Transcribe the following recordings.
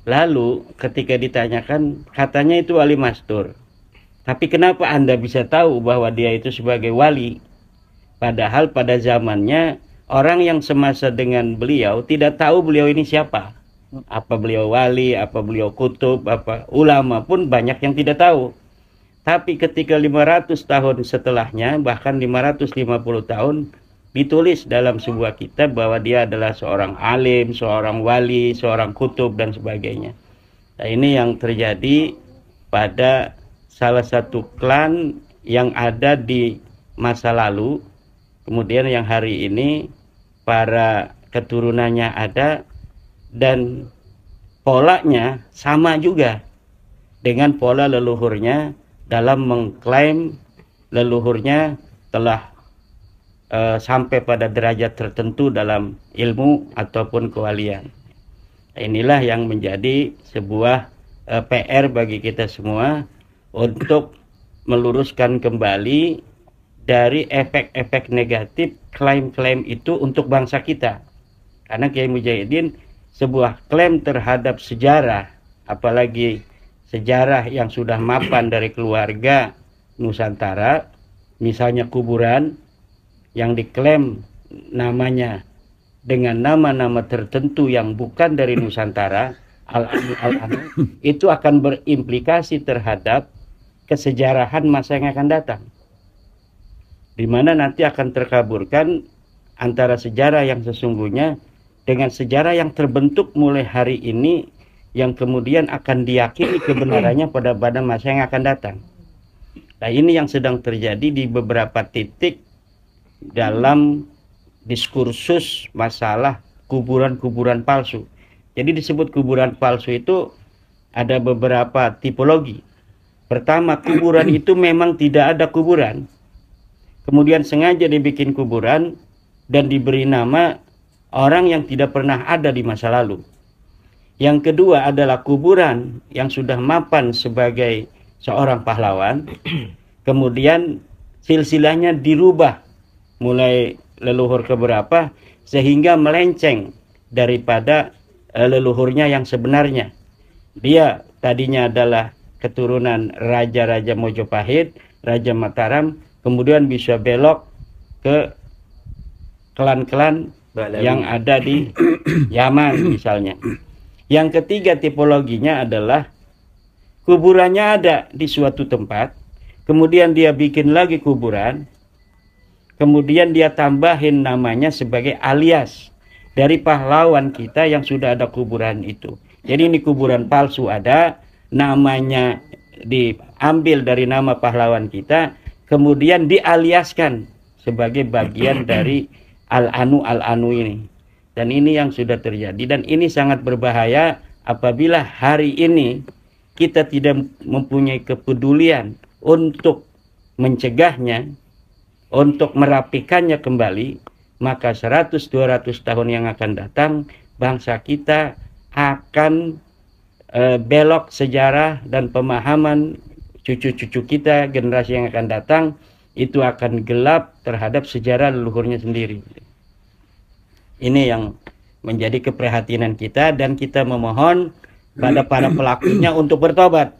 Lalu ketika ditanyakan, katanya itu wali mastur. Tapi kenapa Anda bisa tahu bahwa dia itu sebagai wali? Padahal pada zamannya orang yang semasa dengan beliau tidak tahu beliau ini siapa. Apa beliau wali, apa beliau kutub, apa ulama pun banyak yang tidak tahu. Tapi ketika 500 tahun setelahnya, bahkan 550 tahun, ditulis dalam sebuah kitab bahwa dia adalah seorang alim, seorang wali, seorang kutub, dan sebagainya. Nah, ini yang terjadi pada salah satu klan yang ada di masa lalu, kemudian yang hari ini para keturunannya ada, dan polanya sama juga dengan pola leluhurnya dalam mengklaim leluhurnya telah sampai pada derajat tertentu dalam ilmu ataupun kewalian. Inilah yang menjadi sebuah PR bagi kita semua untuk meluruskan kembali dari efek-efek negatif klaim-klaim itu untuk bangsa kita. Karena Kiai Mujahidin sebuah klaim terhadap sejarah, apalagi sejarah yang sudah mapan dari keluarga Nusantara, misalnya kuburan yang diklaim namanya dengan nama-nama tertentu yang bukan dari Nusantara, al-anu, itu akan berimplikasi terhadap kesejarahan masa yang akan datang, di mana nanti akan terkaburkan antara sejarah yang sesungguhnya dengan sejarah yang terbentuk mulai hari ini, yang kemudian akan diyakini kebenarannya pada masa yang akan datang. Nah, ini yang sedang terjadi di beberapa titik dalam diskursus masalah kuburan-kuburan palsu. Jadi disebut kuburan palsu itu ada beberapa tipologi. Pertama, kuburan itu memang tidak ada kuburan, kemudian sengaja dibikin kuburan dan diberi nama orang yang tidak pernah ada di masa lalu. Yang kedua adalah kuburan yang sudah mapan sebagai seorang pahlawan, kemudian silsilahnya dirubah mulai leluhur keberapa sehingga melenceng daripada leluhurnya yang sebenarnya. Dia tadinya adalah keturunan raja-raja Mojopahit, Raja Mataram, kemudian bisa belok ke klan-klan yang ada di Yaman misalnya. Yang ketiga tipologinya adalah kuburannya ada di suatu tempat, kemudian dia bikin lagi kuburan, kemudian dia tambahin namanya sebagai alias dari pahlawan kita yang sudah ada kuburan itu. Jadi ini kuburan palsu ada, namanya diambil dari nama pahlawan kita, kemudian dialiaskan sebagai bagian dari al-anu ini. Dan ini yang sudah terjadi, dan ini sangat berbahaya apabila hari ini kita tidak mempunyai kepedulian untuk mencegahnya, untuk merapikannya kembali, maka 100-200 tahun yang akan datang bangsa kita akan belok sejarah, dan pemahaman cucu-cucu kita, generasi yang akan datang, itu akan gelap terhadap sejarah leluhurnya sendiri. Ini yang menjadi keprihatinan kita, dan kita memohon pada para pelakunya untuk bertobat.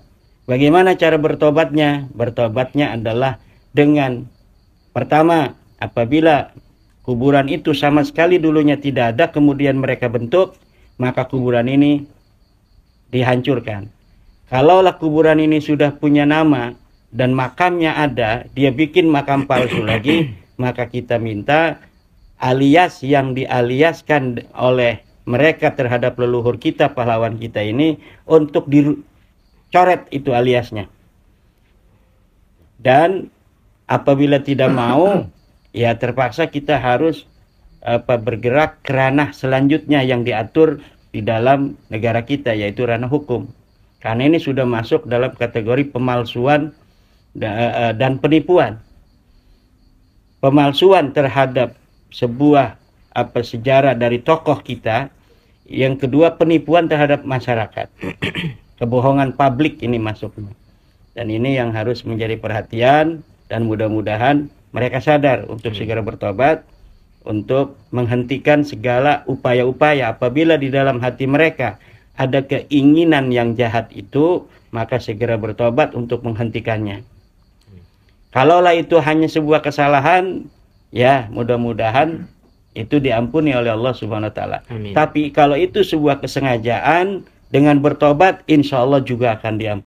Bagaimana cara bertobatnya? Bertobatnya adalah dengan pertama, apabila kuburan itu sama sekali dulunya tidak ada, kemudian mereka bentuk, maka kuburan ini dihancurkan. Kalaulah kuburan ini sudah punya nama dan makamnya ada, dia bikin makam palsu lagi, maka kita minta alias yang dialiaskan oleh mereka terhadap leluhur kita, pahlawan kita ini, untuk dicoret itu aliasnya. Dan apabila tidak mau, ya terpaksa kita harus bergerak ke ranah selanjutnya yang diatur di dalam negara kita, yaitu ranah hukum. Karena ini sudah masuk dalam kategori pemalsuan dan penipuan. Pemalsuan terhadap sebuah sejarah dari tokoh kita. Yang kedua, penipuan terhadap masyarakat. Kebohongan publik ini masuknya. Dan ini yang harus menjadi perhatian, dan mudah-mudahan mereka sadar untuk segera bertobat, untuk menghentikan segala upaya-upaya apabila di dalam hati mereka ada keinginan yang jahat itu, maka segera bertobat untuk menghentikannya. Kalaulah itu hanya sebuah kesalahan, ya mudah-mudahan itu diampuni oleh Allah Subhanahu wa taala. Tapi kalau itu sebuah kesengajaan, dengan bertobat insya Allah juga akan diampuni.